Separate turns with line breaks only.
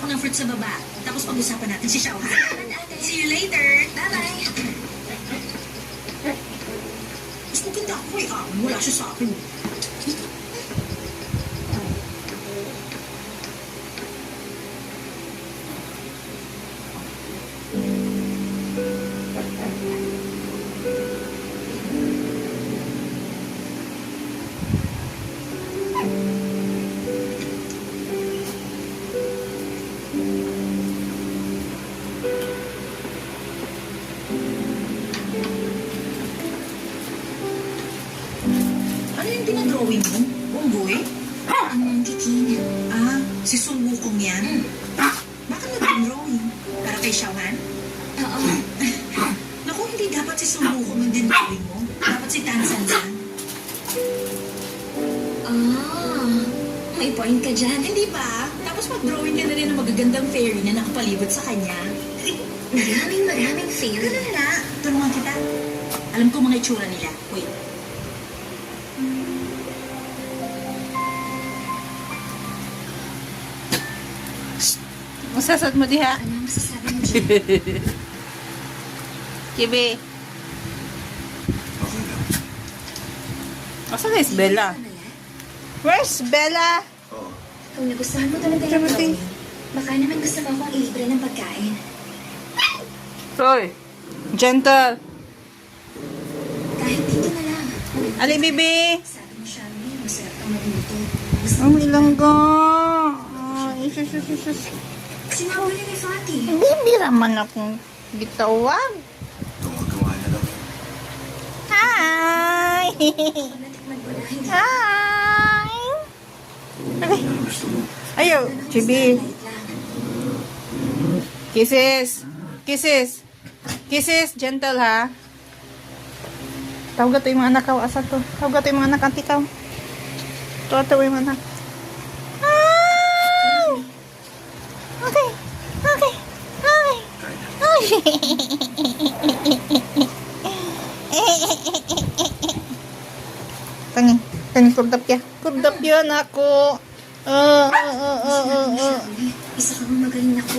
ako ng fruit sa baba. Tapos pag-usapan natin si Xiao, ha? See you later. Bye-bye. Mas maganda ako kay Aaron. Wala siya sa akin. Ano yung dinadrawing mo? Unggoy?
Ang mantikin.
Ah, si Sun Wukong yan? Bakit nag-drawing? Para kay Xiaohan?
Oo.
Naku, hindi dapat si Sun Wukong ang dinrawing mo. Dapat si Tan Sansan.
May point ka dyan.
Hindi ba? Tapos mag-drawing ka na rin ng magagandang fairy na nakapalibot sa kanya.
Maraming fairy.
Ganun na. Tulungan kita. Alam ko mga itsura nila. Wait.
Masasad mo diha.
Ano ang masasabi mo dyan?
Kibi.
Okay lang.
Asa na is Bella? Where's Bella?
Oo.
Kung nagustuhan mo talaga yung
Timothy.
drawing, baka naman gusto mo akong ilibre ng pagkain.
Roy. Gentle.
Kahit dito na lang.
Ali, bibi.
Sabi mo, Shelby, masarap kang magluto. Gusto
Ang
mo
ilangga. Ay, sus.
Sinawala ni Fatih.
Hindi naman akong gitawag.
Gumagawa na lang.
Hi!
Kung natikman mo na, hindi
Hi! Okay.
Ano gusto mo?
Ayaw, Chibi.
light lang.
Kisses. Kisses. Kisses, gentle ha. Tawag to yung mga anak ko. Asa to? Tawag to yung mga anak. Antikaw. Ito yung mga anak. Ah! Okay. Okay. Okay.
Kain na.
Tangin, kurdap ya. Kurdap yan ako.
Shelby, isa kang magaling ako.